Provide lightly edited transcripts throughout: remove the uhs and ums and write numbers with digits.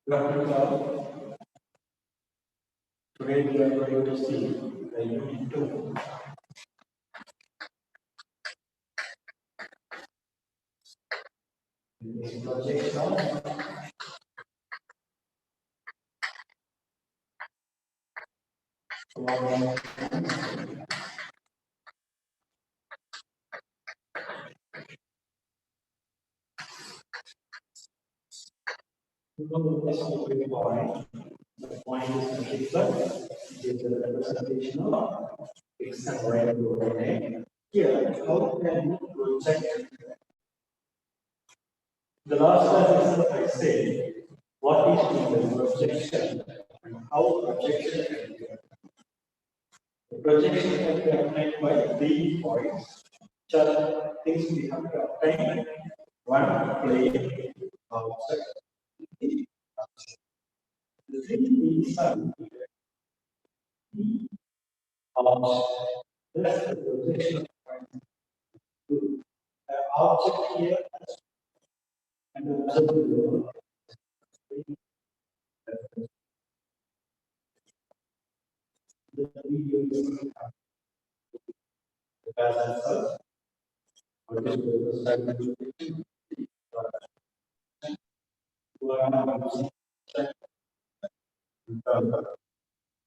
Good afternoon, all. Today we are going to see the unit 2. This projection point. The point is particular. It is the representation of x and y coordinate. Here, how can you project? The last time I said what is the projection and how projection can be done. The projection can be obtained by 3 points. Which are things we have to obtain. One, plane outside. The three things are that's the projection point. The object here and observe the video the presence of what is the side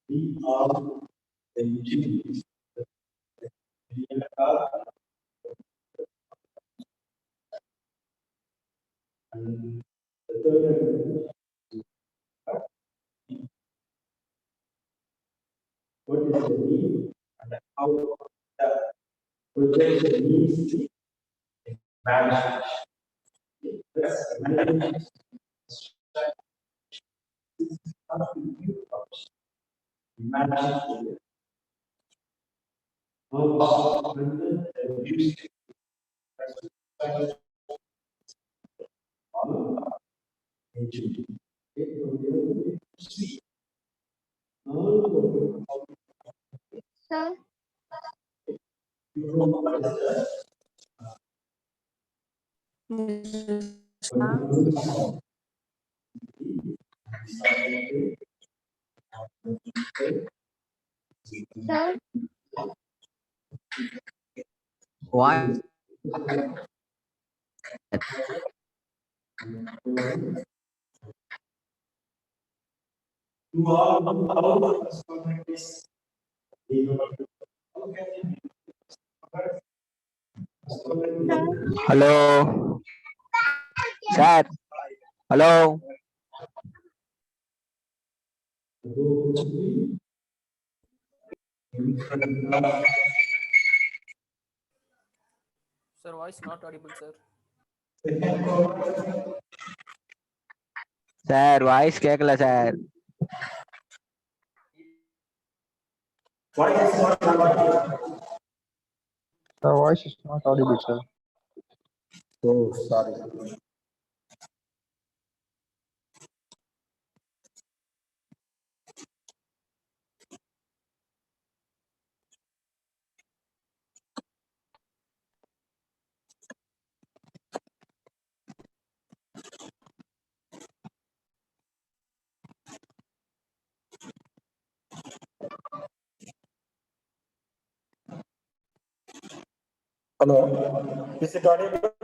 we are the utilities. And the third, what is the need and how the projection needs to be managed. That's management. Management. Sir, sir, Why? You all know how the experiment is. Hello, sir. Hello. Sir, voice not audible, sir. Sir, voice கேக்கல sir. Why is not audible? The voice is not audible, sir. Oh, sorry. Hello. Is it audible?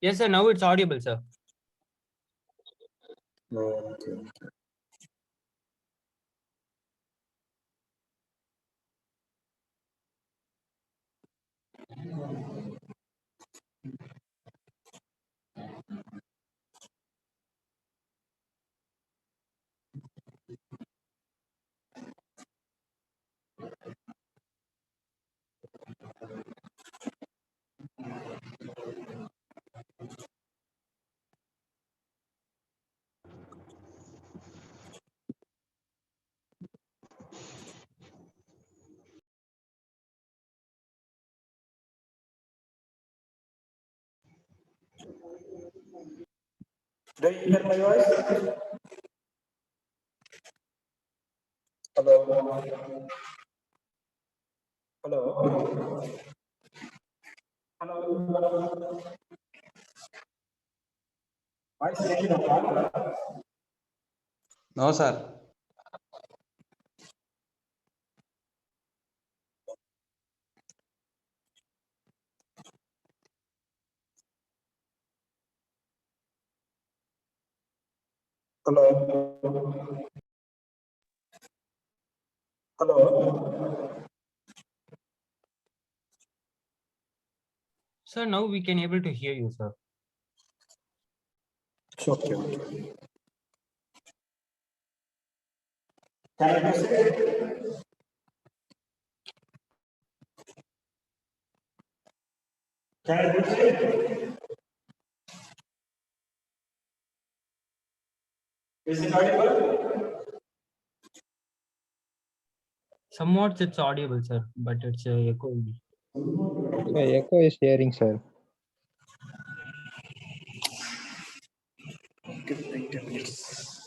Yes, sir. Now it's audible, sir. No. Okay. Do you hear my voice? Hello. Hello. Hello. Voice taken apart. No, sir. Hello. Hello. Sir, now we can able to hear you, sir. Okay. Okay. Can I proceed? Can I proceed? Is it audible? Somewhat it's audible, sir, but it's echoing. Yeah, echo is hearing, sir. Give me 10 minutes.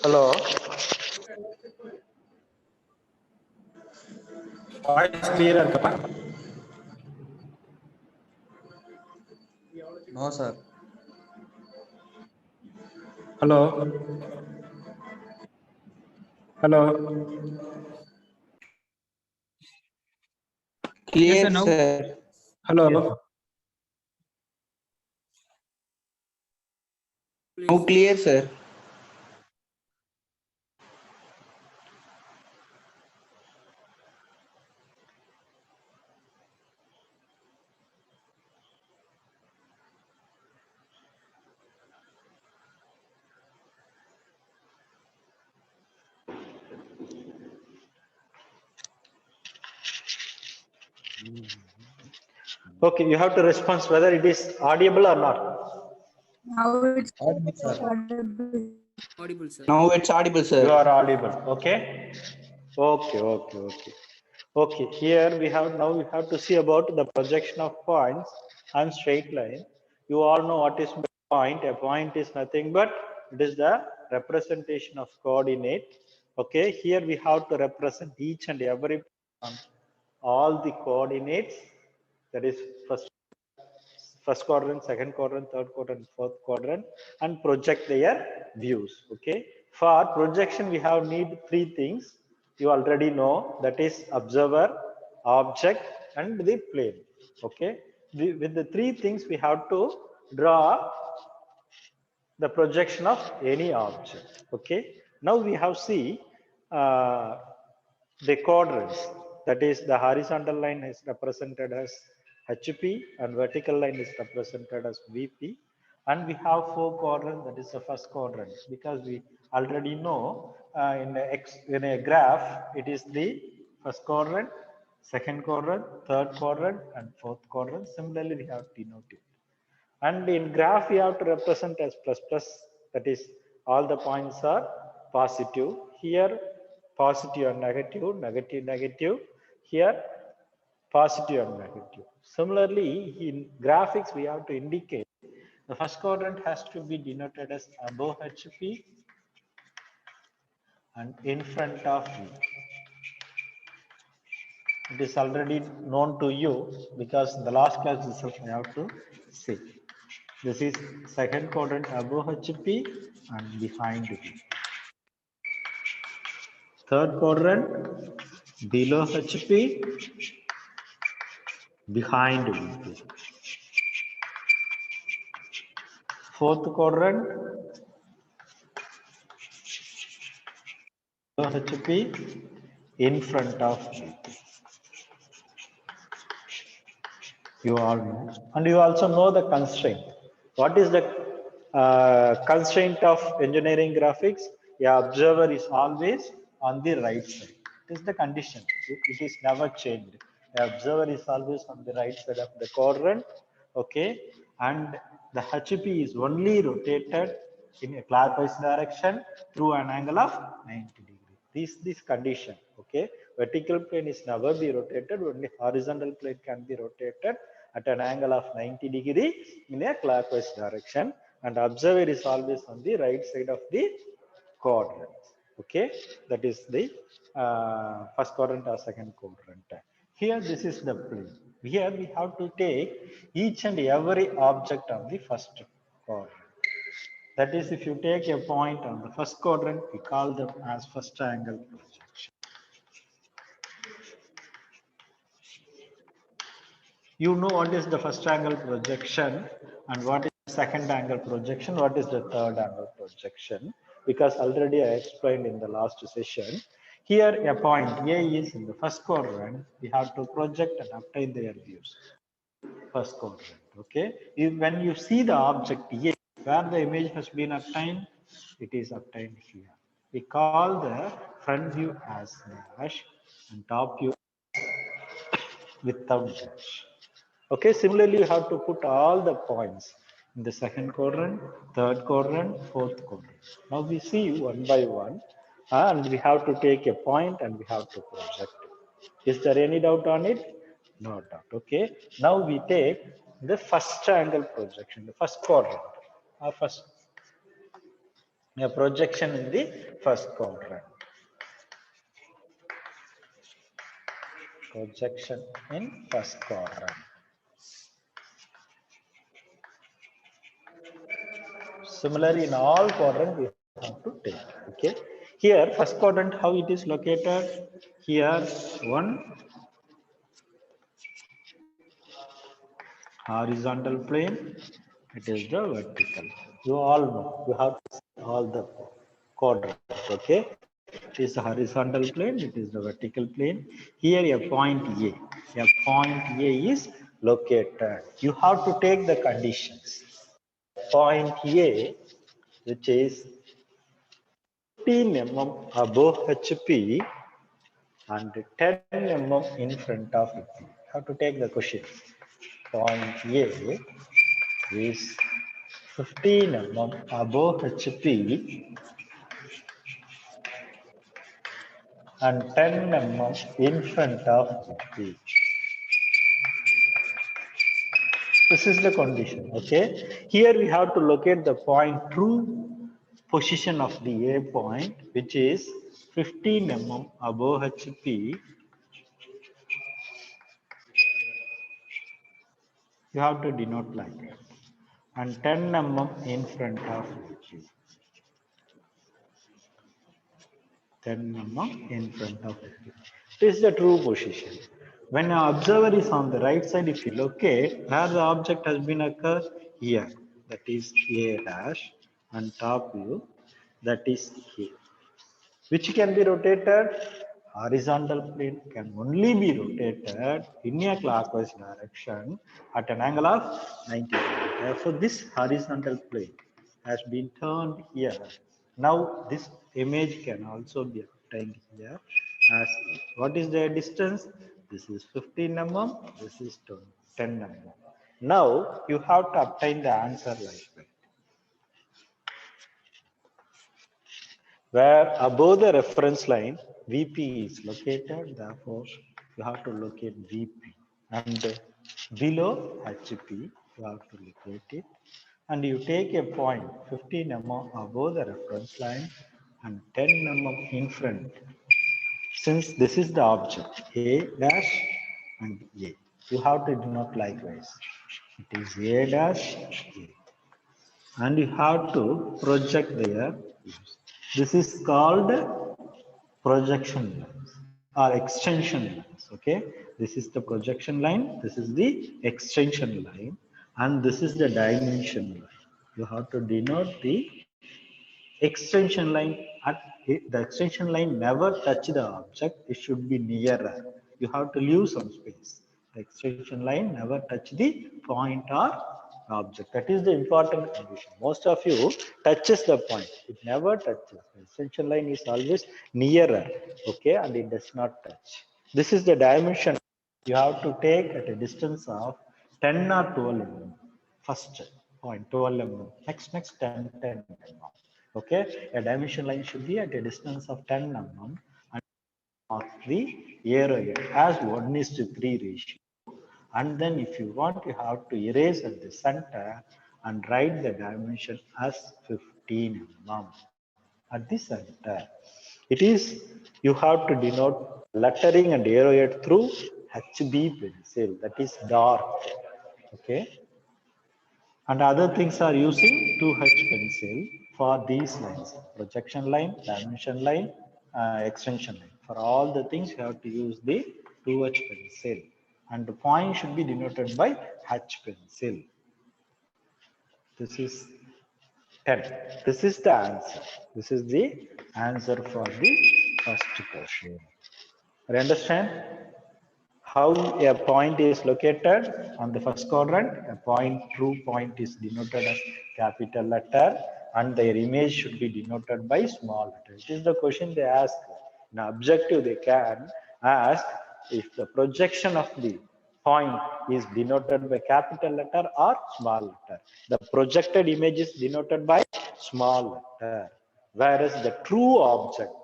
Hello. Voice clear இருக்கா? No, sir. Hello. Hello. Yes, Clear, sir, now. sir. Hello. Yes, sir. Now clear, sir. Okay, you have to respond whether it is audible or not. Now it's Audible, sir. audible. Audible, sir. Now it's audible, You sir. are audible. Okay. Okay. Okay. Here we have now we have to see about the projection of points and straight line. You all know what is point. A point is nothing but it is the representation of coordinate. Okay. Here we have to represent each and every point, all the coordinates. That is first quadrant, second quadrant, third quadrant, fourth quadrant, and project their views. Okay. For projection, we have need three things. You already know, that is observer, object, and the plane. Okay. With the three things, we have to draw the projection of any object. Okay. Now we have see the quadrants. That is, the horizontal line is represented as HP and vertical line is represented as VP. And we have four quadrants. That is the first quadrant, because we already know in a graph it is the first quadrant, second quadrant, third quadrant, and fourth quadrant. Similarly, we have denoted. And in graph, we have to represent as plus plus. That is, all the points are positive. Here, positive and negative, negative, negative. Here, positive and negative. Similarly, in graphics, we have to indicate the first quadrant has to be denoted as above HP and in front of V. It is already known to you because the last class itself I have to say. This is second quadrant above HP and behind V. Third quadrant below HP, behind VP. Fourth quadrant below HP, in front of VP. You all know, and you also know the constraint. What is the constraint of engineering graphics? The observer is always on the right side. This is the condition. It is never changed. The observer is always on the right side of the quadrant. Okay, and the HP is only rotated in a clockwise direction through an angle of 90 degree. This condition, okay? Vertical plane is never be rotated, only horizontal plane can be rotated at an angle of 90 degree in a clockwise direction, and observer is always on the right side of the quadrant. Okay, that is the first quadrant or second quadrant. Here, this is the plane. Here we have to take each and every object of the first quadrant. That is, if you take a point on the first quadrant, we call them as first angle projection. You know what is the first angle projection and what is the second angle projection, what is the third angle projection, because already I explained in the last session. Here a point A is in the first quadrant, we have to project and obtain their views. First quadrant, okay? When you see the object A, where the image has been obtained, it is obtained here. We call the front view as dash and top view without dash. Okay, similarly, you have to put all the points in the second quadrant, third quadrant, fourth quadrant. Now we see one by one, and we have to take a point and we have to project it. Is there any doubt on it? No doubt. Okay. Now we take the first angle projection, the first quadrant, or first projection in the first quadrant. Projection in first quadrant. Similarly, in all quadrants, we have to take. Okay. Here, first quadrant, how it is located? Here, one horizontal plane. It is the vertical. You all know. You have to see all the quadrants. Okay. It is the horizontal plane. It is the vertical plane. Here, a point A. A point A is located. You have to take the conditions. Point A, which is 15 mm above HP and 10 mm in front of it. How to take the question? Point A is 15 mm above HP and 10 mm in front of HP. This is the condition. Okay. Here we have to locate the point true position of the A point, which is 15 mm above HP. You have to denote like that. And 10 mm in front of HP. 10 mm in front of HP. This is the true position. When an observer is on the right side, if you locate where the object has been occurred, here, that is A dash, and top view, that is here. Which can be rotated? Horizontal plane can only be rotated in a clockwise direction at an angle of 90 degrees. Therefore, this horizontal plane has been turned here. Now, this image can also be obtained here as what is the distance? This is 15 mm, this is 10 mm. Now, you have to obtain the answer like that. Where above the reference line VP is located, therefore you have to locate VP, and below HP you have to locate it, and you take a point 15 mm above the reference line and 10 mm in front. Since this is the object A dash and A, you have to denote likewise. It is A dash A, and you have to project there. This is called projection lines or extension lines. Okay, this is the projection line, this is the extension line, and this is the dimension line. You have to denote the extension line. At the extension line never touch the object, it should be nearer. You have to leave some space. The extension line never touch the point or object. That is the important condition. Most of you touches the point, it never touches. The extension line is always nearer, okay, and it does not touch. This is the dimension you have to take at a distance of 10 or 12 mm. First point 12 mm. Next 10 mm. Okay, a dimension line should be at a distance of 10 mm and mark the arrowhead as 1:3 ratio. And then if you want, you have to erase at the center and write the dimension as 15 mm at the center. It is, you have to denote lettering and arrowhead through HB pencil, that is dark. Okay, and other things are using 2H pencil for these lines: projection line, dimension line, extension line. For all the things you have to use the 2H pencil, and the point should be denoted by H pencil. This is 10. This is the answer. This is the answer for the first question. You understand how a point is located on the first quadrant? A point, true point, is denoted as capital letter, and their image should be denoted by small letter. It is the question they ask. In objective, they can ask if the projection of the point is denoted by capital letter or small letter. The projected image is denoted by small letter, whereas the true object,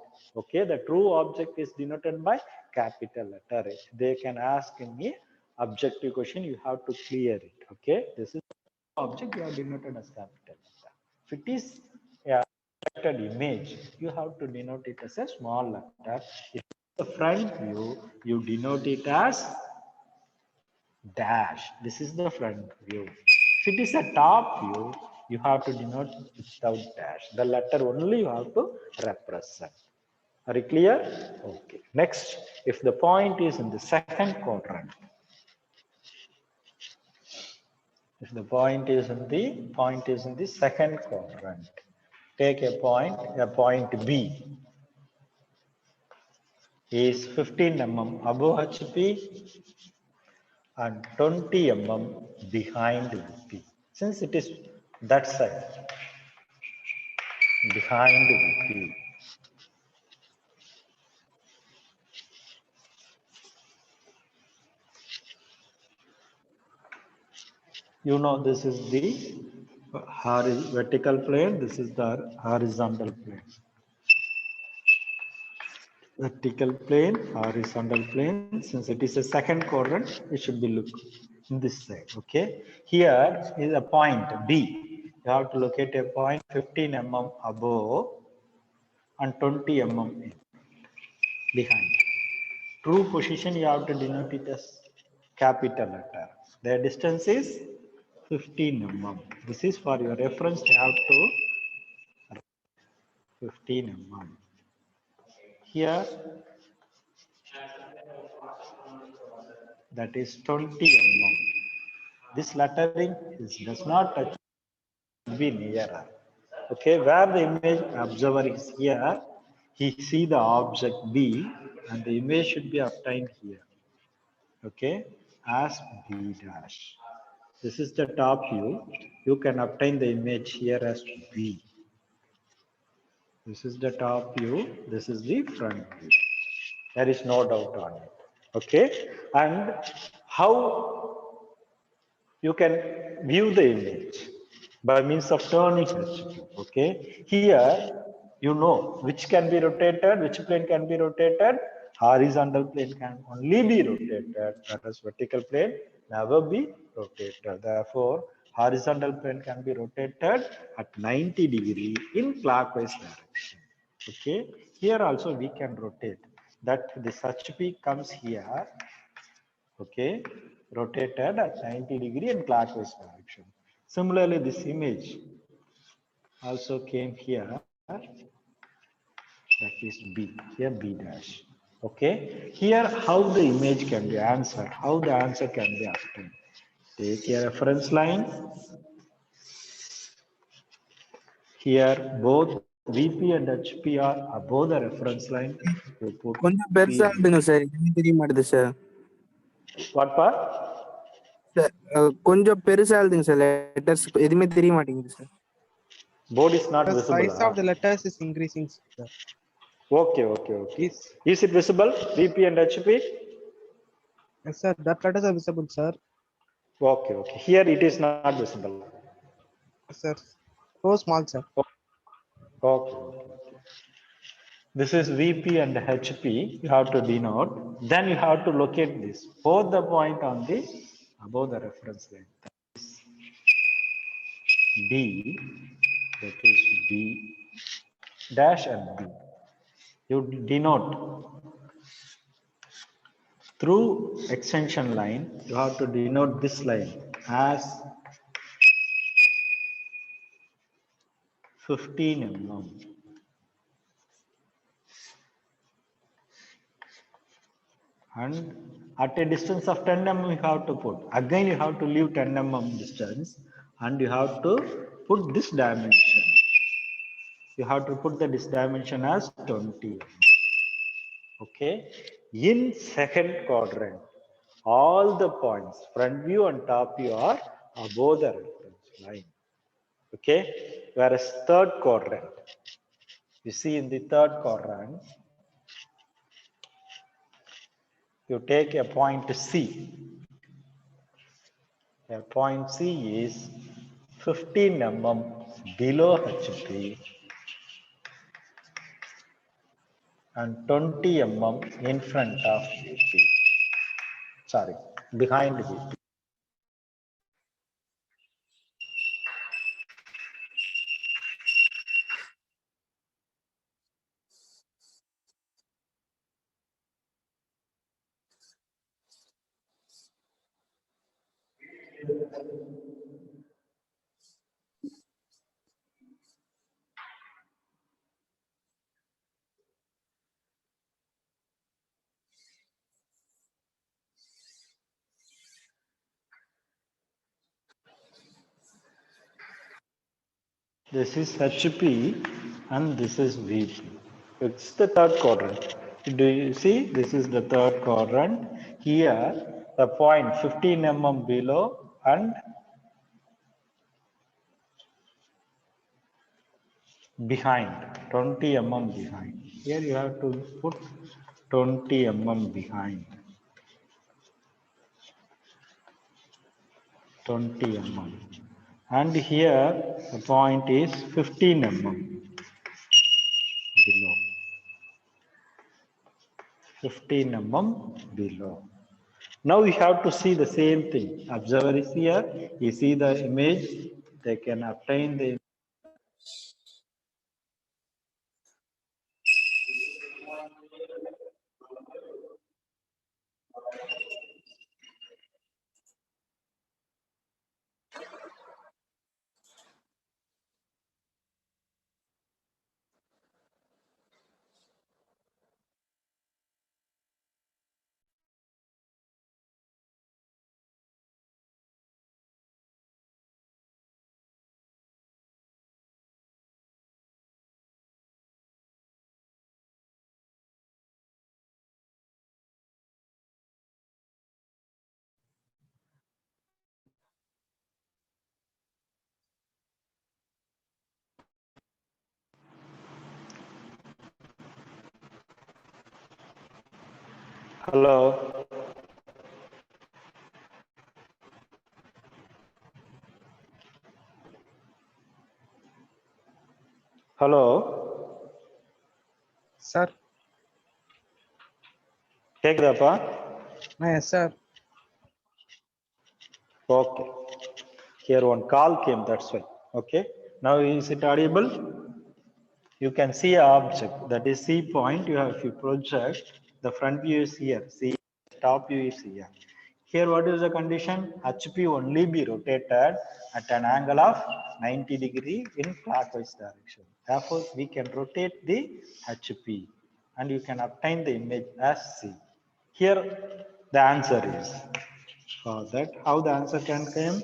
okay, the true object is denoted by capital letter. They can ask in the objective question, you have to clear it. Okay, this is object, you are denoted as capital letter. If it is a projected image, you have to denote it as a small letter. If it's the front view, you denote it as dash. This is the front view. If it is a top view, you have to denote without dash. The letter only you have to represent. Are you clear? Okay. Next, if the point is in the second quadrant, if the point is in the second quadrant, take a point B is 15 mm above HP and 20 mm behind VP. Since it is that side, behind VP, you know, this is the vertical plane, this is the horizontal plane. Vertical plane, horizontal plane. Since it is a second quadrant, it should be look in this side. Okay, here is a point B. You have to locate a point 15 mm above and 20 mm behind. True position, you have to denote it as capital letter. The distance is 15 mm. This is for your reference. You have to 15 mm. Here, that is 20 mm. This lettering does not touch, be nearer. Okay, where the image observer is here, he see the object B, and the image should be obtained here. Okay, as B dash. This is the top view. You can obtain the image here as B. This is the top view. This is the front view. There is no doubt on it. Okay, and how you can view the image? By means of turning HQ. Okay, here you know which can be rotated, which plane can be rotated. Horizontal plane can only be rotated, whereas vertical plane never be rotated. Therefore, horizontal plane can be rotated at 90 degree in clockwise direction. Okay, here also we can rotate. That this HP comes here. Okay, rotated at 90 degree in clockwise direction. Similarly, this image also came here. That is B, here B dash. Okay, here how the image can be answered, how the answer can be obtained. Take a reference line. Here both VP and HP are above the reference line. You put கொஞ்சம் பெருசா எழுதுங்க sir, எதுவுமே தெரிய மாட்டேது sir. What part? Sir கொஞ்சம் பெருசா எழுதுங்க sir, letters எதுவுமே தெரிய மாட்டேங்குது sir. Board is not The visible. size of the letters is increasing, sir. Okay. Is it visible? VP and HP? Yes, sir. That letters are visible, sir. Okay. Here it is not visible. sir. So small, sir. Okay. This is VP and HP. You have to denote. Then you have to locate this. Both the point on the above the reference line. B, that is B dash and B. You denote through extension line. You have to denote this line as 15 mm. And at a distance of 10 mm you have to put. Again you have to leave 10 mm distance and you have to put this dimension. You have to put this dimension as 20. Okay. In second quadrant, all the points, front view and top view are above the reference line. Okay. Whereas third quadrant, you see in the third quadrant, you take a point C. A point C is 15 mm below HP and 20 mm in front of VP. Sorry, behind VP. This is HP and this is VP. It's the third quadrant. Do you see? This is the third quadrant. Here, the point 15 mm below and behind, 20 mm behind. Here you have to put 20 mm behind. 20 mm. And here the point is 15 mm below. 15 mm below. Now you have to see the same thing. Observer is here. You see the image. They can obtain the. Hello. Hello. Sir. கேக்குதாப்பா? Yes, sir. Okay. Here one call came, that's why. Okay. Now is it audible? You can see an object that is C point. You have, if you project, the front view is here. See, top view is here. Here, what is the condition? HP only be rotated at an angle of 90 degree in clockwise direction. Therefore, we can rotate the HP and you can obtain the image as C. Here, the answer is for that. How the answer can come?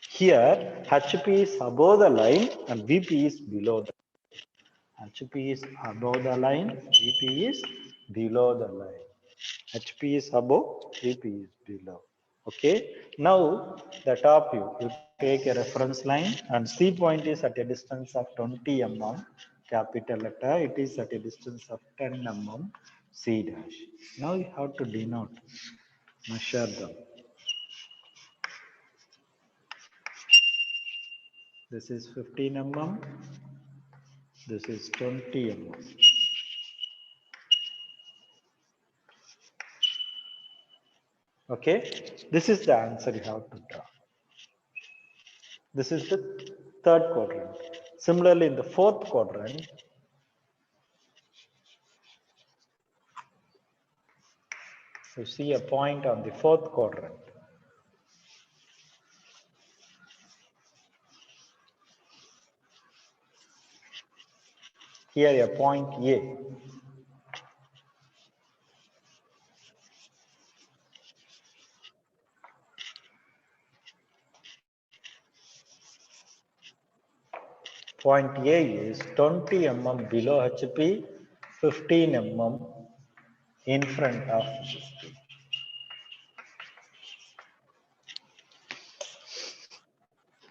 Here, HP is above the line and VP is below the HP is above the line, VP is below the line. HP is above, VP is below. Okay. Now the top view, you take a reference line and C point is at a distance of 20 mm, capital letter. It is at a distance of 10 mm, C dash. Now you have to denote, measure them. This is 15 mm. This is 20 mm. Okay, this is the answer you have to draw. This is the third quadrant. Similarly, in the fourth quadrant, you see a point on the fourth quadrant. Here a point A. Point A is 20 mm below HP, 15 mm in front of HP.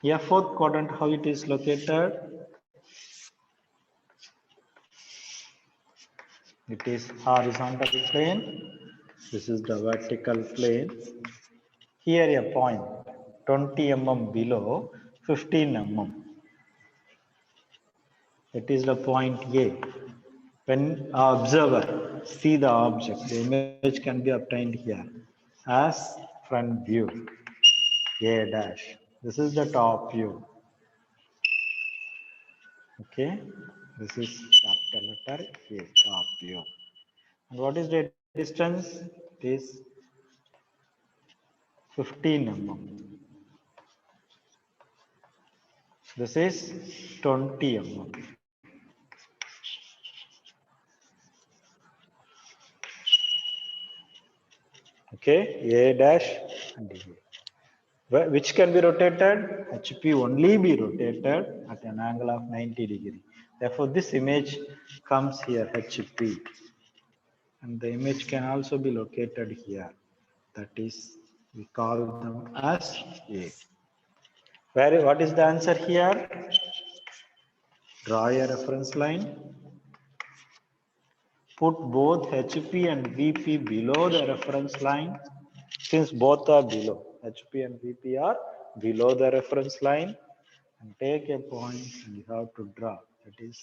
Here fourth quadrant, how it is located? It is horizontal plane. This is the vertical plane. Here a point 20 mm below 15 mm. It is the point A. When observer see the object, the image can be obtained here as front view A dash. This is the top view. Okay, this is capital letter A, top view. And what is the distance? It is 15 mm. This is 20 mm. Okay, A dash and A. Which can be rotated? HP only be rotated at an angle of 90 degree. Therefore, this image comes here, HP. And the image can also be located here. That is, we call them as A. What is the answer here? Draw a reference line. Put both HP and VP below the reference line. Since both are below, HP and VP are below the reference line, and take a point and you have to draw. That is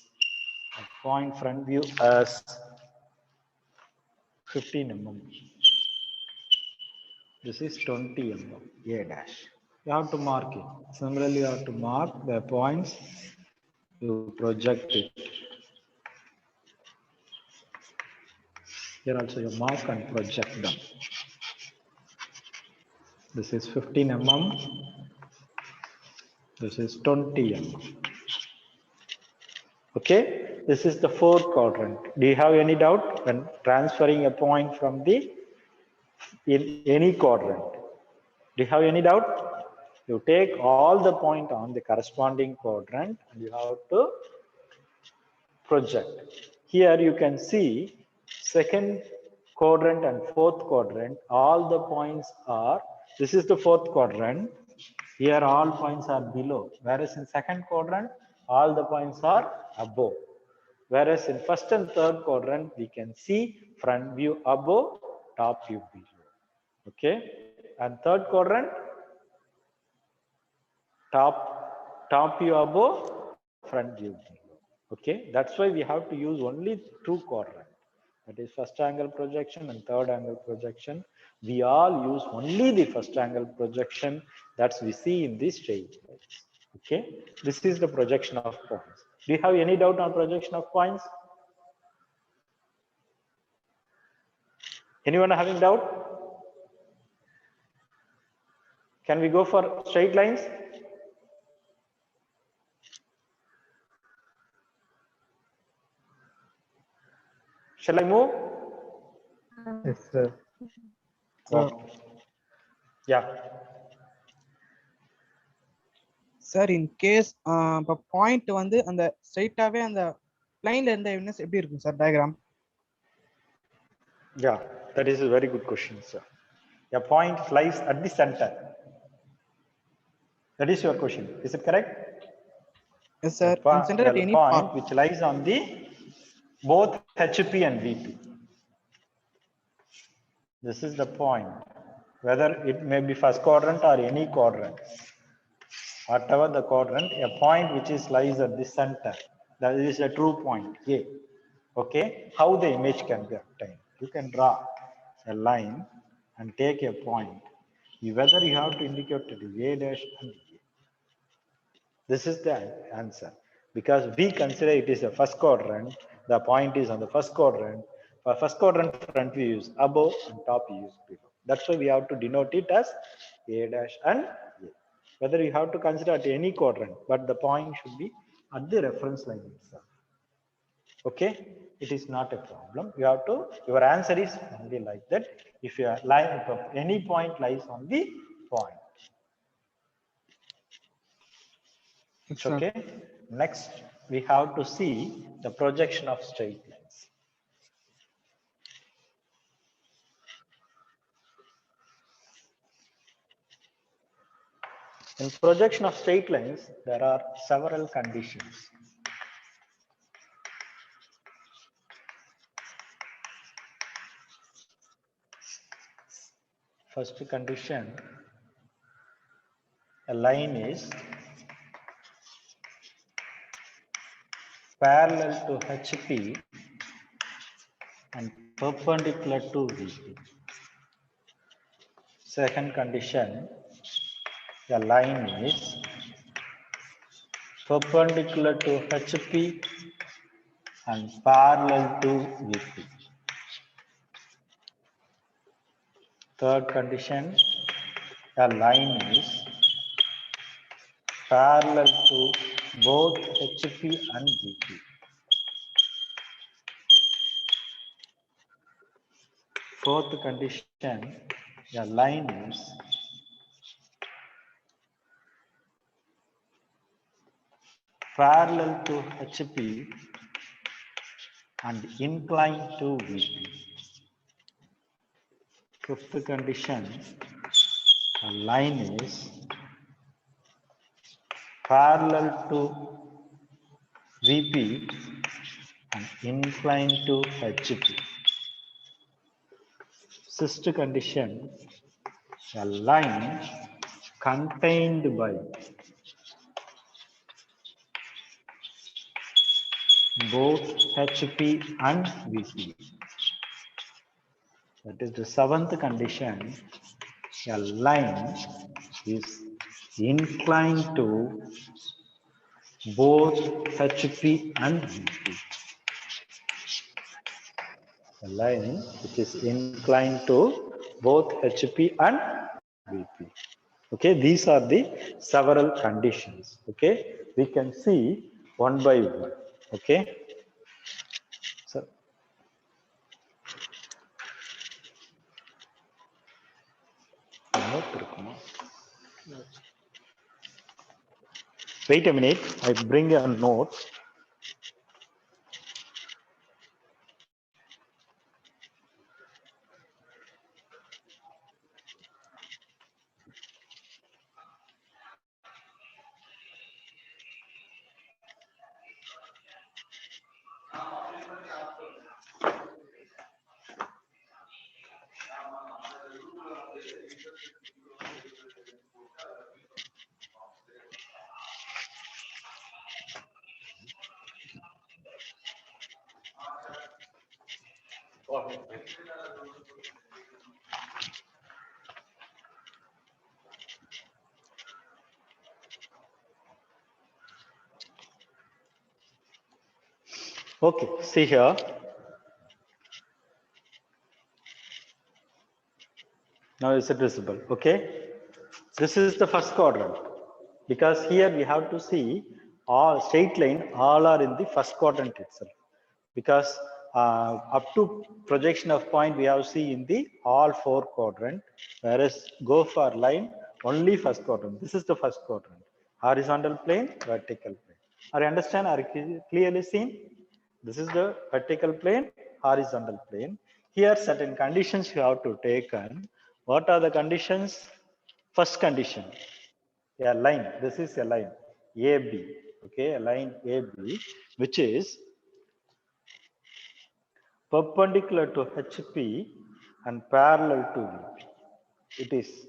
a point front view as 15 mm. This is 20 mm, A dash. You have to mark it. Similarly, you have to mark the points, you project it. Here also you mark and project them. This is 15 mm. This is 20 mm. Okay, this is the fourth quadrant. Do you have any doubt when transferring a point from in any quadrant? Do you have any doubt? You take all the point on the corresponding quadrant and you have to project. Here you can see second quadrant and fourth quadrant, all the points are, this is the fourth quadrant. Here all points are below, whereas in second quadrant, all the points are above. Whereas in first and third quadrant, we can see front view above, top view below. Okay, and third quadrant, top view above, front view below. Okay, that's why we have to use only two quadrants. That is first angle projection and third angle projection. We all use only the first angle projection that we see in these straight lines. Okay, this is the projection of points. Do you have any doubt on projection of points? Anyone having doubt? Can we go for straight lines? Shall I move? Yes, sir. Okay. Yeah. Sir in case இப்போ point வந்து அந்த ஸ்ட்ரைட்டாவே அந்த லைன்ல இருந்த evidence எப்படி இருக்கும் sir diagram? Yeah, that is a very good question, sir. A point lies at the center. That is your question. Is it correct? Yes, sir. In center at any point point. which lies on the both HP and VP. This is the point. Whether it may be first quadrant or any quadrant. whatever the quadrant, a point which is lies at the center, that is a true point A. Okay, how the image can be obtained? You can draw a line and take a point. Whether you have to indicate it is A dash and A. This is the answer. Because we consider it is the first quadrant, the point is on the first quadrant. For first quadrant, front we use above and top we use below. That's why we have to denote it as A dash and A. Whether you have to consider at any quadrant, but the point should be at the reference line itself. Okay, it is not a problem. You have to, your answer is only like that. If your line, if any point lies on the point. It's okay. Next, we have to see the projection of straight lines. In projection of straight lines, there are several conditions. First condition, a line is parallel to HP and perpendicular to VP. Second condition, the line is perpendicular to HP and parallel to VP. Third condition, the line is parallel to both HP and VP. Fourth condition, the line is parallel to HP and inclined to VP. Fifth condition, the line is parallel to VP and inclined to HP. Sixth condition, a line contained by both HP and VP. That is the seventh condition, a line is inclined to both HP and VP. A line which is inclined to both HP and VP. Okay, these are the several conditions. Okay, we can see one by one. Okay, so wait a minute, I bring a note. Okay, see here. Now is it visible? Okay. This is the first quadrant. Because here we have to see all straight line, all are in the first quadrant itself. Because up to projection of point we have seen in the all four quadrant, whereas go for line only first quadrant. This is the first quadrant. Horizontal plane, vertical plane. Are you understand? Are you clearly seen? This is the vertical plane, horizontal plane. Here certain conditions you have to take. And what are the conditions? First condition, a line. This is a line AB. Okay, a line AB, which is perpendicular to HP and parallel to VP. It is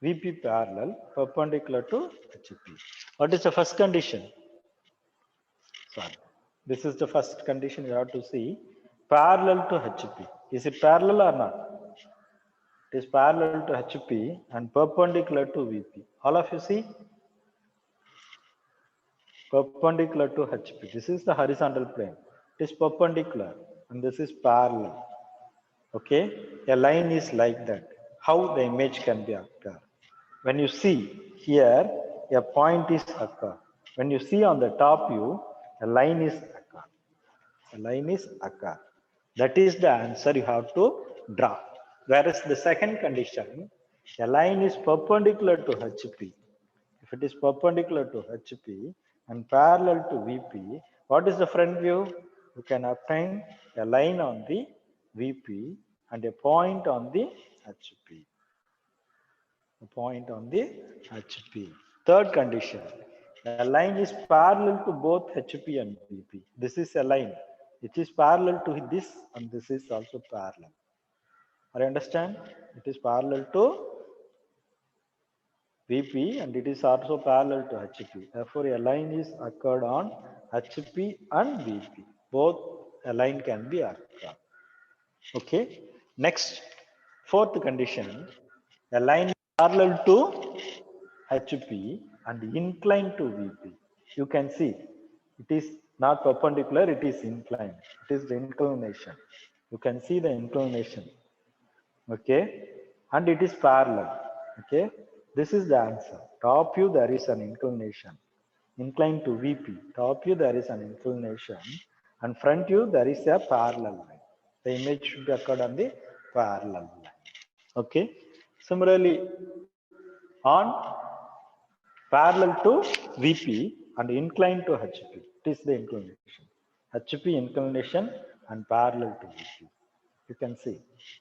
VP parallel perpendicular to HP. What is the first condition? Sorry. This is the first condition you have to see. Parallel to HP. Is it parallel or not? It is parallel to HP and perpendicular to VP. All of you see? Perpendicular to HP. This is the horizontal plane. It is perpendicular and this is parallel. Okay, a line is like that. How the image can be occur? When you see here, a point is occur. When you see on the top view, a line is occur. A line is occur. That is the answer you have to draw. Whereas the second condition, a line is perpendicular to HP. If it is perpendicular to HP and parallel to VP, what is the front view? You can obtain a line on the VP and a point on the HP. A point on the HP. Third condition, a line is parallel to both HP and VP. This is a line. It is parallel to this and this is also parallel. I understand? It is parallel to VP and it is also parallel to HP. Therefore, a line is occurred on HP and VP. Both a line can be occurred. Okay. Next, fourth condition, a line is parallel to HP and inclined to VP. You can see it is not perpendicular, it is inclined. It is the inclination. You can see the inclination. Okay. And it is parallel. Okay. This is the answer. Top view, there is an inclination. Inclined to VP. Top view, there is an inclination. And front view, there is a parallel line. The image should be occurred on the parallel line. Okay. Similarly, on parallel to VP and inclined to HP. It is the inclination. HP inclination and parallel to VP. You can see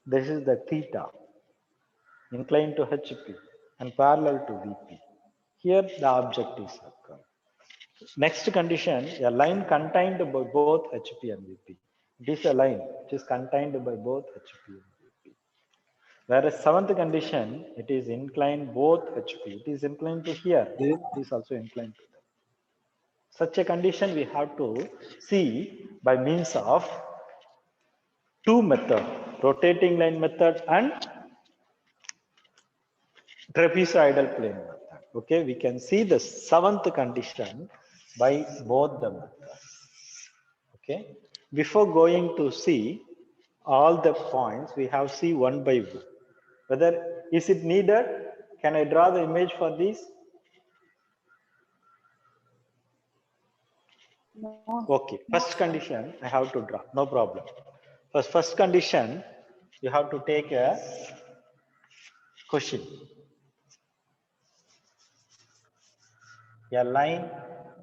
this is the theta. Inclined to HP and parallel to VP. Here the object is occurred. Next condition, a line contained by both HP and VP. It is a line which is contained by both HP and VP. Whereas seventh condition, it is inclined both HP. It is inclined to here. It is also inclined to there. Such a condition we have to see by means of two methods, rotating line method and trapezoidal plane method. Okay, we can see the seventh condition by both the methods. Okay, before going to see all the points, we have see one by one. Whether is it needed? Can I draw the image for this? No. Okay, first condition I have to draw, no problem. First condition, you have to take a question. A line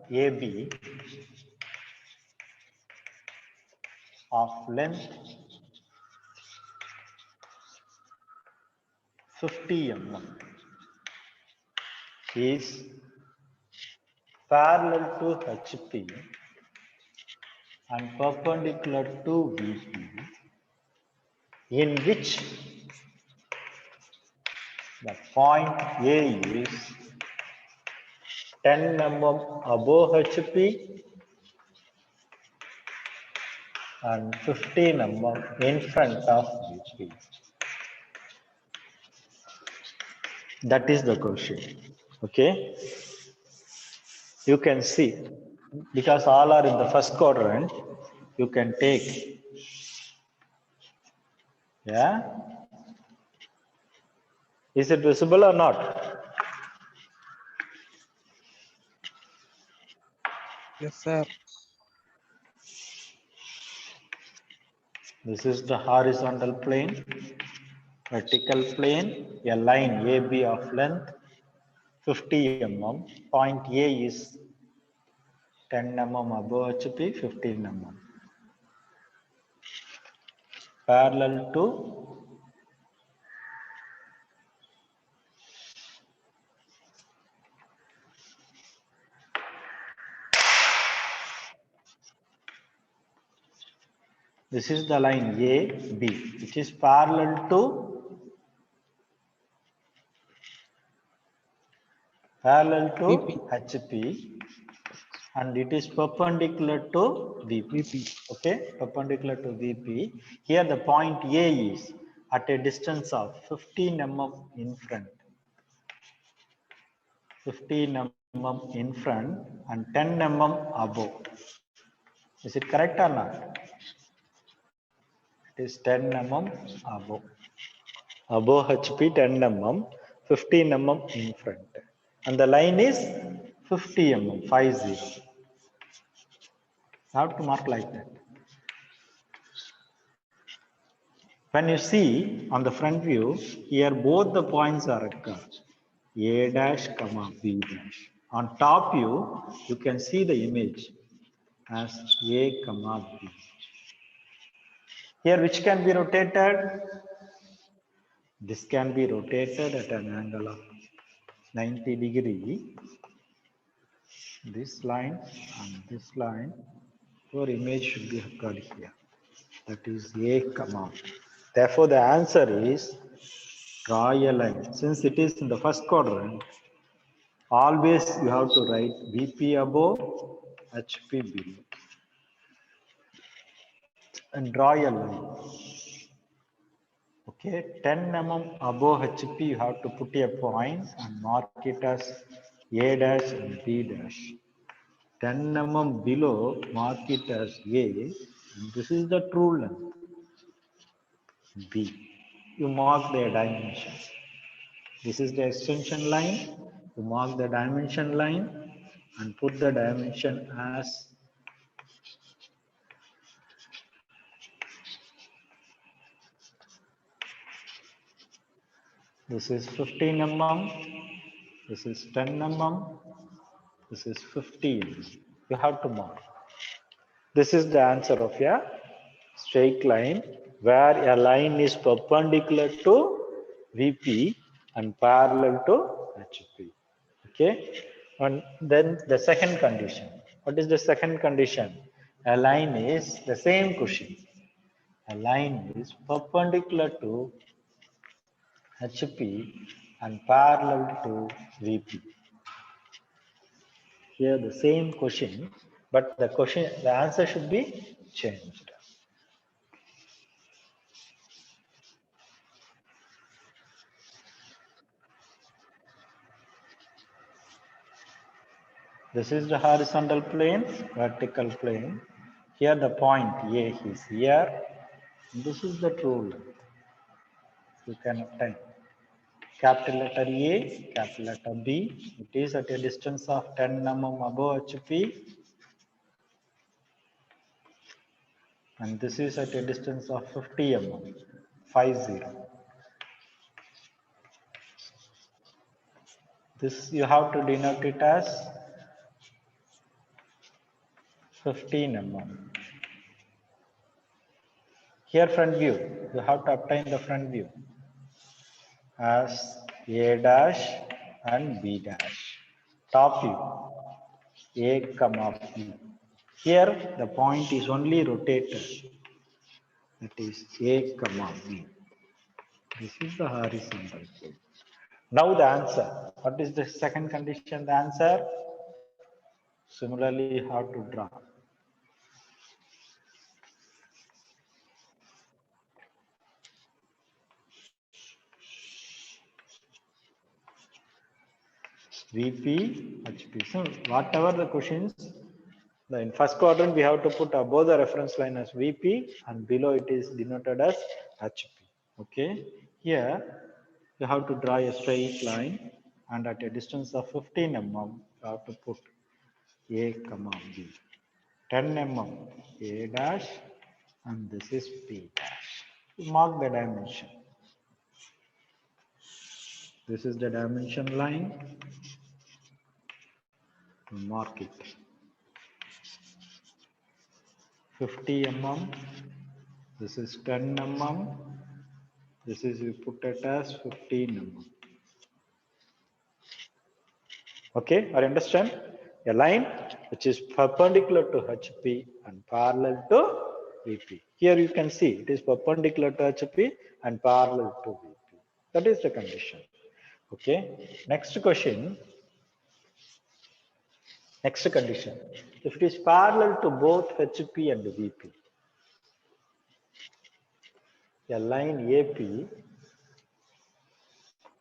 AB of length 50 mm is parallel to HP and perpendicular to VP, in which the point A is 10 mm above HP and 15 mm in front of VP. That is the question. Okay. You can see, because all are in the first quadrant, you can take. Yeah. Is it visible or not? Yes, sir. This is the horizontal plane, vertical plane, a line AB of length 50 mm. Point A is 10 mm above HP, 15 mm. Parallel to this is the line AB, which is parallel to parallel to VP. HP, and it is perpendicular to VP. VP. Okay, perpendicular to VP. Here the point A is at a distance of 15 mm in front. 15 mm in front and 10 mm above. Is it correct or not? It is 10 mm above. Above HP 10 mm, 15 mm in front. And the line is 50 mm, 50. I have to mark like that. When you see on the front view, here both the points are occurred. A dash comma B dash. On top view, you can see the image as A comma B. Here which can be rotated? This can be rotated at an angle of 90 degree. This line and this line, your image should be occurred here. That is A comma. Therefore, the answer is draw a line. Since it is in the first quadrant, always you have to write VP above, HP below, and draw a line. Okay, 10 mm above HP, you have to put a point and mark it as A dash and B dash. 10 mm below, mark it as A, and this is the true length, B. You mark their dimensions. This is the extension line. You mark the dimension line and put the dimension as this is 15 mm, this is 10 mm, this is 15. You have to mark. This is the answer of a straight line where a line is perpendicular to VP and parallel to HP. Okay. And then the second condition. What is the second condition? A line is the same question. A line is perpendicular to HP and parallel to VP. Here the same question, but the answer should be changed. This is the horizontal plane, vertical plane. Here the point A is here. This is the true length. You can obtain capital letter A, capital letter B. It is at a distance of 10 mm above HP. And this is at a distance of 50 mm, 50. This you have to denote it as 15 mm. Here front view, you have to obtain the front view as A dash and B dash. Top view, A comma B. Here the point is only rotated. That is A comma B. This is the horizontal plane. Now the answer. What is the second condition? The answer. Similarly, you have to draw. VP, HP. So whatever the questions, in first quadrant we have to put above the reference line as VP and below it is denoted as HP. Okay. Here you have to draw a straight line and at a distance of 15 mm you have to put A comma B. 10 mm A dash and this is B dash. Mark the dimension. This is the dimension line. Mark it. 50 mm. This is 10 mm. This is we put it as 15 mm. Okay, I understand? A line which is perpendicular to HP and parallel to VP. Here you can see it is perpendicular to HP and parallel to VP. That is the condition. Okay. Next question. Next condition, if it is parallel to both HP and VP, a line AP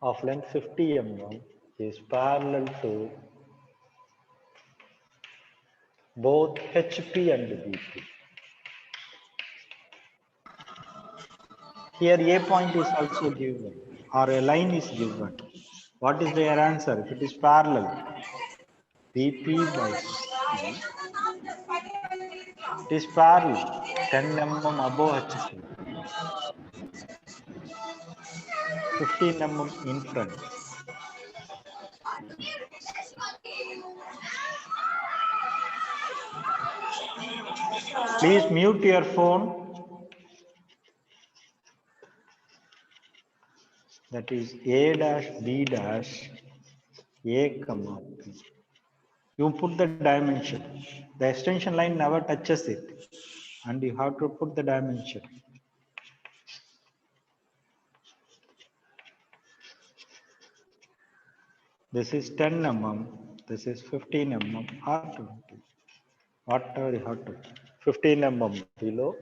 of length 50 mm is parallel to both HP and VP. Here A point is also given, or a line is given. What is their answer? If it is parallel, VP by 50, it is parallel, 10 mm above HP, 15 mm in front. Please mute your phone. That is A dash B dash A comma P. You put the dimension. The extension line never touches it, and you have to put the dimension. This is 10 mm, this is 15 mm or 20. Whatever you have to. 15 mm below.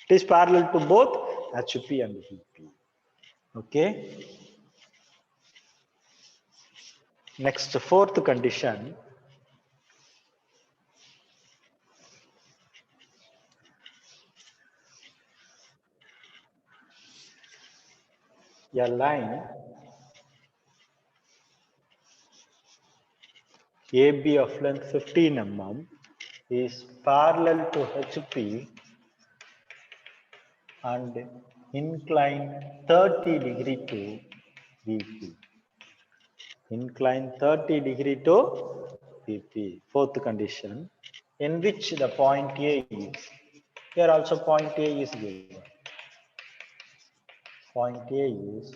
It is parallel to both HP and VP. Okay. Next, fourth condition. A line AB of length 15 mm is parallel to HP and inclined 30 degree to VP. Incline 30 degree to VP. Fourth condition, in which the point A is. Here also point A is given. Point A is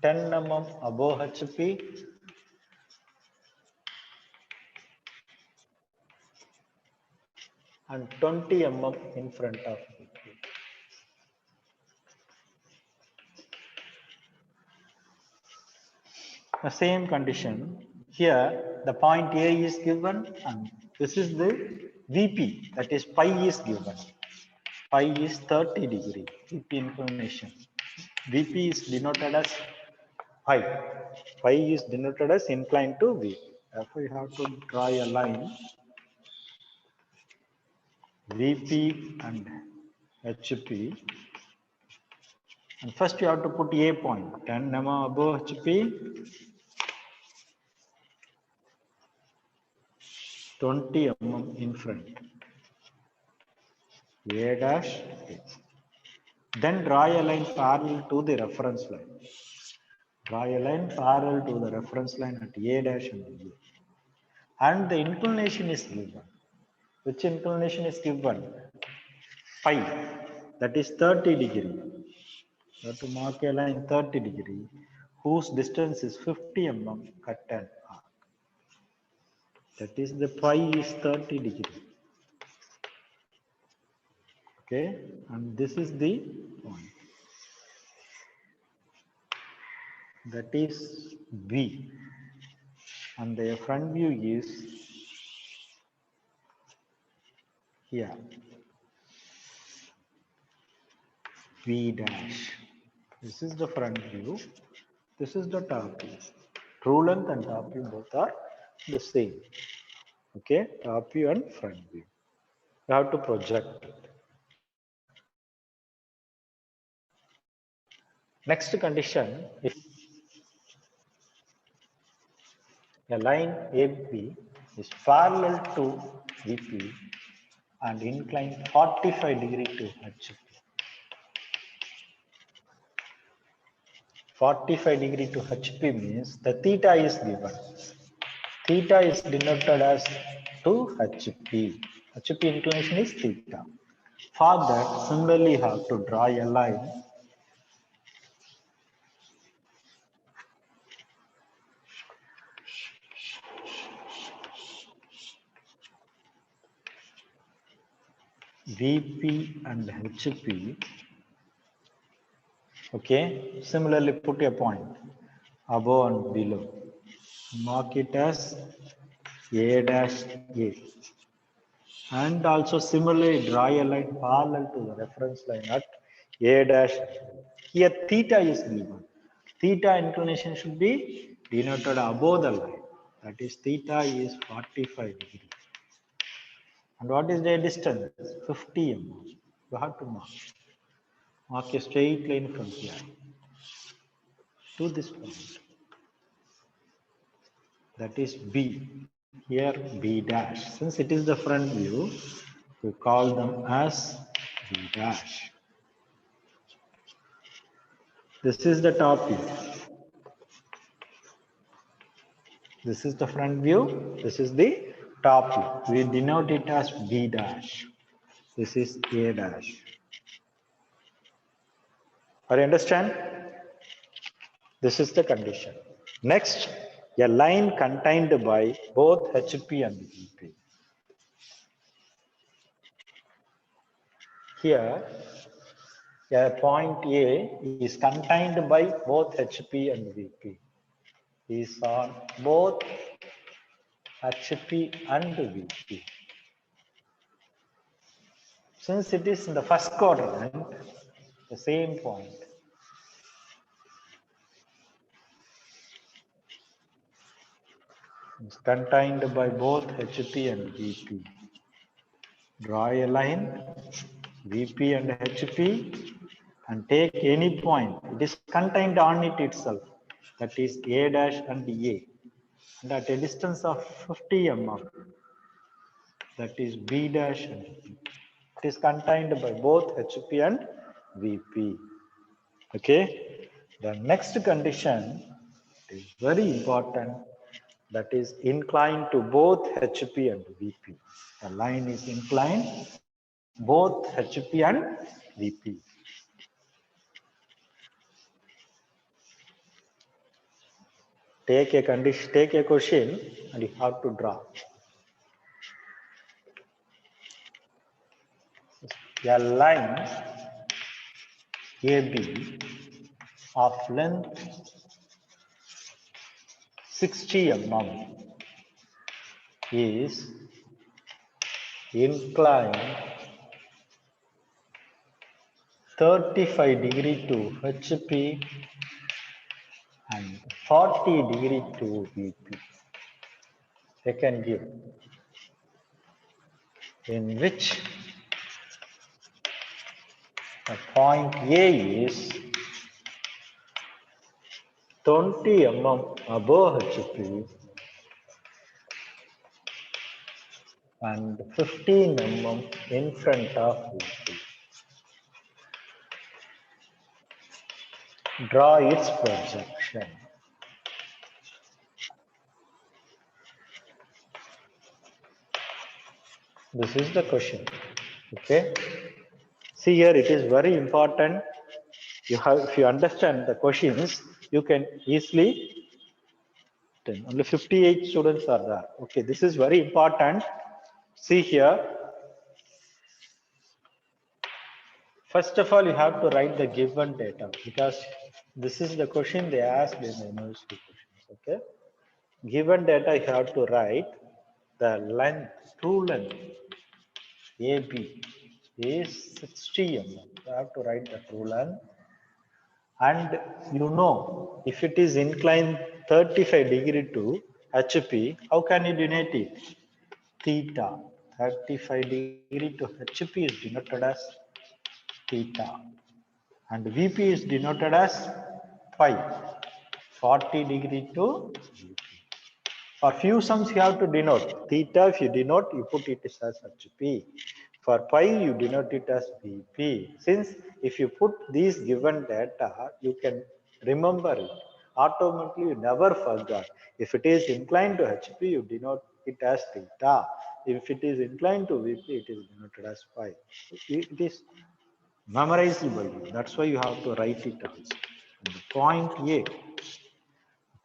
10 mm above HP and 20 mm in front of VP. The same condition. Here the point A is given and this is the VP, that is pi is given. Pi is 30 degree VP inclination. VP is denoted as pi. Pi is denoted as inclined to VP. Therefore, you have to draw a line VP and HP. And first you have to put A point, 10 mm above HP, 20 mm in front. A dash. Then draw a line parallel to the reference line. Draw a line parallel to the reference line at A dash and B. And the inclination is given. Which inclination is given? Pi. That is 30 degree. You have to mark a line 30 degree, whose distance is 50 mm, cut an arc. That is the pi is 30 degree. Okay, and this is the point. That is B. And the front view is here. B dash. This is the front view. This is the top view. True length and top view both are the same. Okay, top view and front view. You have to project it. Next condition, if a line AB is parallel to VP and inclined 45 degree to HP. 45 degree to HP means the theta is given. Theta is denoted as to HP. HP inclination is theta. For that, similarly, you have to draw a line VP and HP. Okay, similarly put a point above and below. Mark it as A dash A. And also similarly draw a line parallel to the reference line at A dash. Here theta is given. Theta inclination should be denoted above the line. That is theta is 45 degrees. And what is the distance? 50 mm. You have to mark. Mark a straight line from here to this point. That is B. Here B dash. Since it is the front view, we call them as B dash. This is the top view. This is the front view. This is the top view. We denote it as B dash. This is A dash. Are you understand? This is the condition. Next, a line contained by both HP and VP. Here, a point A is contained by both HP and VP. Is on both HP and VP. Since it is in the first quadrant, the same point. Is contained by both HP and VP. Draw a line, VP and HP, and take any point. It is contained on it itself. That is A dash and A. And at a distance of 50 mm, that is B dash and B. It is contained by both HP and VP. Okay. The next condition is very important. That is inclined to both HP and VP. The line is inclined both HP and VP. Take a condition, take a question, and you have to draw. A line AB of length 60 mm is inclined 35 degree to HP and 40 degree to VP. They can give in which the point A is 20 mm above HP and 15 mm in front of VP. Draw its projection. This is the question. Okay. See here, it is very important. If you understand the questions, you can easily. Only 58 students are there. Okay, this is very important. See here. First of all, you have to write the given data because this is the question they asked in the university questions. Okay. Given data, you have to write the length, true length AB is 60 mm. You have to write the true length. And you know, if it is inclined 35 degree to HP, how can you denote it? Theta. 35 degree to HP is denoted as theta. And VP is denoted as phi. 40 degree to VP. For few sums, you have to denote theta. If you denote, you put it as HP. For pi, you denote it as VP. Since if you put these given data, you can remember it. Automatically, you never forgot. If it is inclined to HP, you denote it as theta. If it is inclined to VP, it is denoted as pi. It is memorizable by you. That's why you have to write it also. And the point A.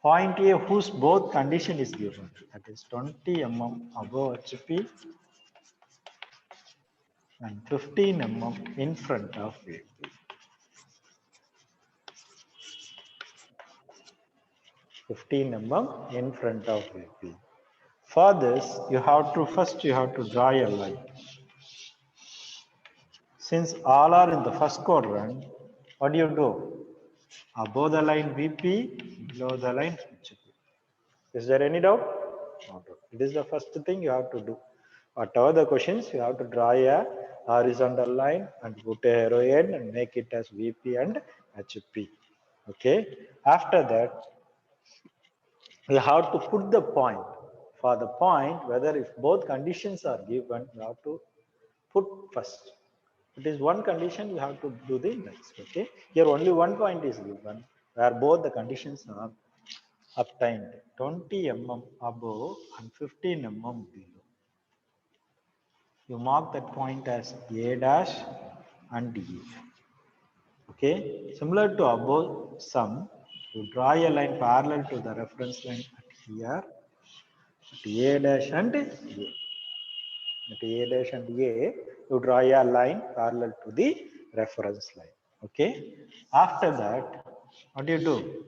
Point A whose both condition is given, that is 20 mm above HP and 15 mm in front of VP. 15 mm in front of VP. For this, you have to draw a line. Since all are in the first quadrant, what do you do? Above the line VP, below the line HP. Is there any doubt? No doubt. It is the first thing you have to do. Whatever the questions, you have to draw a horizontal line and put a arrow end and make it as VP and HP. Okay. After that, you have to put the point. For the point, whether if both conditions are given, you have to put first. It is one condition, you have to do the next. Okay. Here only one point is given where both the conditions are obtained. 20 mm above and 15 mm below. You mark that point as A dash and E. Okay. Similar to above sum, you draw a line parallel to the reference line at here. At A dash and A. At A dash and A, you draw a line parallel to the reference line. Okay. After that, what do you do?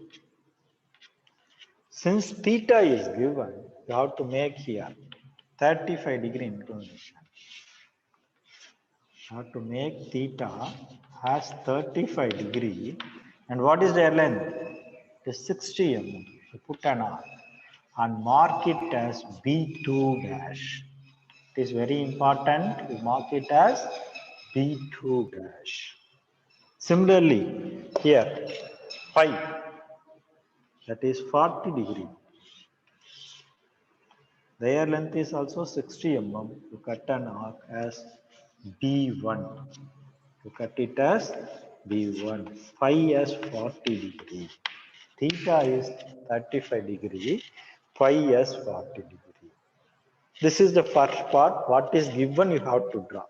Since theta is given, you have to make here 35-degree inclination. You have to make theta as 35-degree. And what is their length? It is 60 mm. You put an R and mark it as B2 dash. It is very important. You mark it as B2 dash. Similarly, here, phi, that is 40-degree. Their length is also 60 mm. You cut an arc as B1. You cut it as B1. Phi as 40-degree. Theta is 35-degree. Phi as 40-degree. This is the first part. What is given, you have to draw.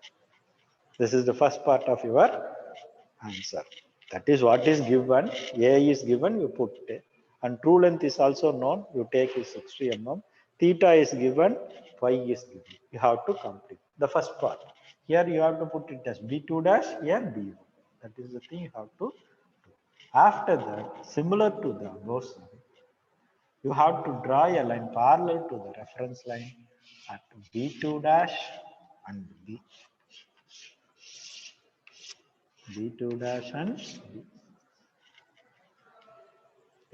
This is the first part of your answer. That is what is given. A is given, you put it. And true length is also known. You take is 60 mm. Theta is given, phi is given. You have to complete the first part. Here you have to put it as B2 dash, here B1. That is the thing you have to do. After that, similar to the above side, you have to draw a line parallel to the reference line at B2 dash and B2 dash and B.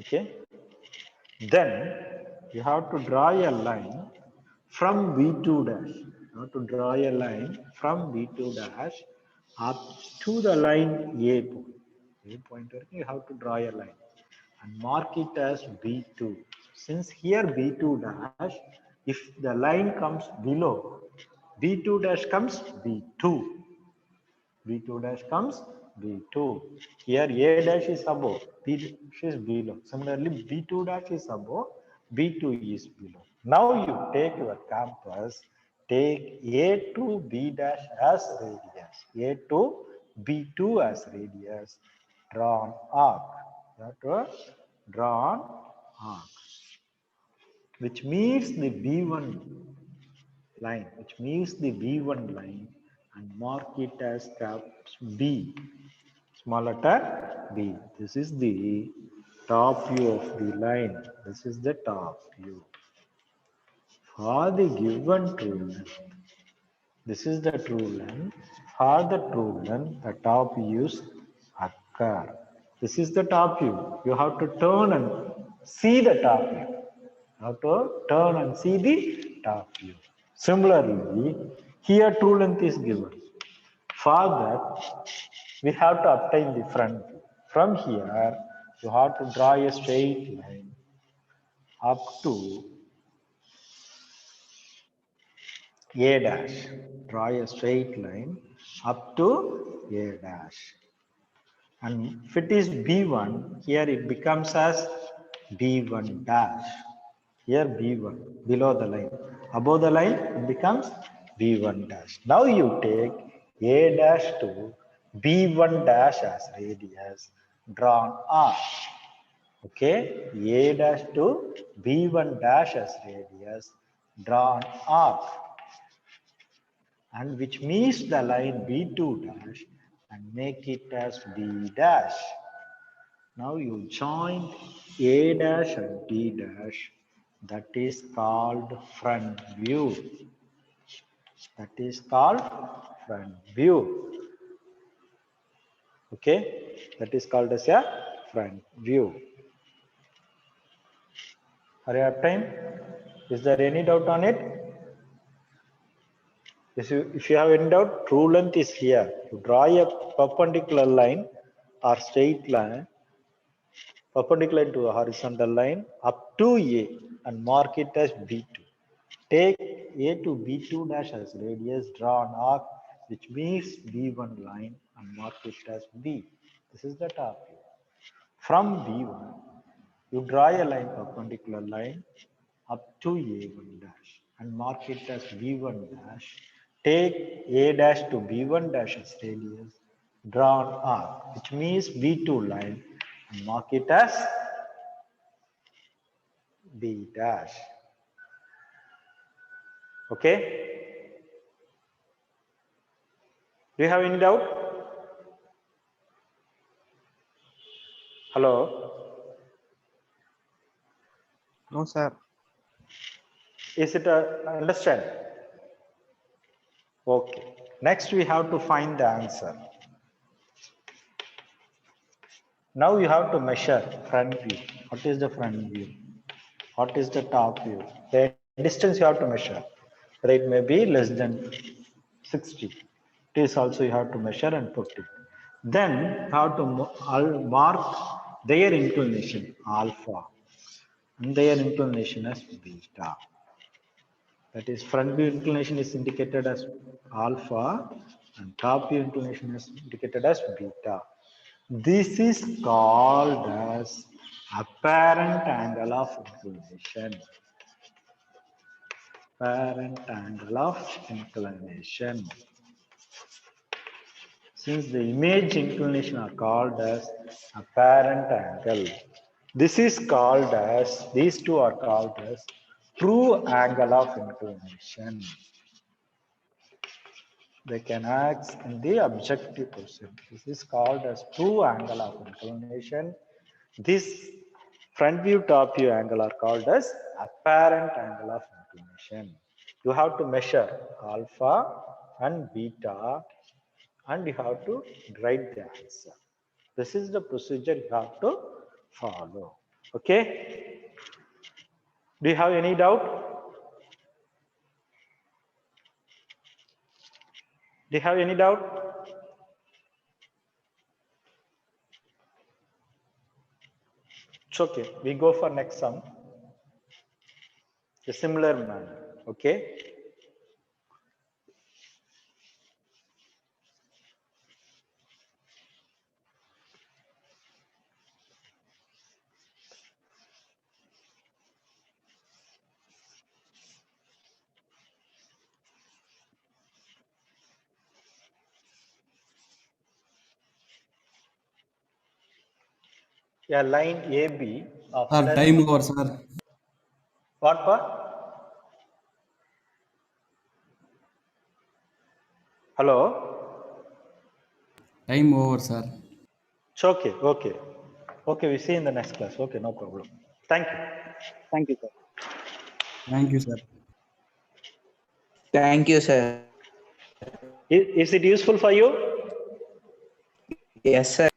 Okay. Then you have to draw a line from B2 dash. You have to draw a line from B2 dash up to the line A point. A point, you have to draw a line and mark it as B2. Since here B2 dash, if the line comes below, B2 dash comes B2. B2 dash comes B2. Here A dash is above, B dash is below. Similarly, B2 dash is above, B2 is below. Now you take your compass, take A to B dash as radius, A to B2 as radius, draw an arc. You have to draw an arc, which means the B1 line, and mark it as caps B, small letter B. This is the top view of the line. This is the top view. For the given true length, this is the true length. For the true length, the top views occur. This is the top view. You have to turn and see the top view. You have to turn and see the top view. Similarly, here true length is given. For that, we have to obtain the front view. From here, you have to draw a straight line up to A dash. Draw a straight line up to A dash. And if it is B1, here it becomes as B1 dash. Here B1, below the line. Above the line, it becomes B1 dash. Now you take A dash to B1 dash as radius, draw an arc. Okay, A dash to B1 dash as radius, draw an arc. And which meets the line B2 dash and make it as B dash. Now you join A dash and D dash, That is called front view. That is called front view. Okay, that is called as a front view. Are you have time? Is there any doubt on it? If you have any doubt, true length is here. You draw a perpendicular line or straight line, perpendicular to a horizontal line up to A and mark it as B2. Take A to B2 dash as radius, draw an arc which meets B1 line and mark it as B. This is the top view. From B1, you draw a line, perpendicular line up to A1 dash and mark it as B1 dash. Take A dash to B1 dash as radius, draw an arc which means B2 line and mark it as B dash. Okay? Do you have any doubt? Hello? No, sir. Is it understand? Okay. Next we have to find the answer. Now you have to measure front view. What is the front view? What is the top view? The distance you have to measure. Whether it may be less than 60. It is also you have to measure and put it. Then you have to mark their inclination alpha and their inclination as beta. That is, front view inclination is indicated as alpha and top view inclination is indicated as beta. This is called as apparent angle of inclination. Apparent angle of inclination. Since the image inclination are called as apparent angle, this is called as, these two are called as true angle of inclination. They can act in the objective position. This is called as true angle of inclination. This front view, top view angle are called as apparent angle of inclination. You have to measure alpha and beta and you have to write the answer. This is the procedure you have to follow. Okay? Do you have any doubt? Do you have any doubt? It's okay. We go for next sum. A similar manner. Okay? A line AB of Sir, length. time over, sir. What? Hello? Time over, sir. It's okay. Okay. Okay, we see in the next class. Okay, no problem. Thank you. Thank you, sir. Thank you, sir. Thank you, sir. Is it useful for you? Yes, sir.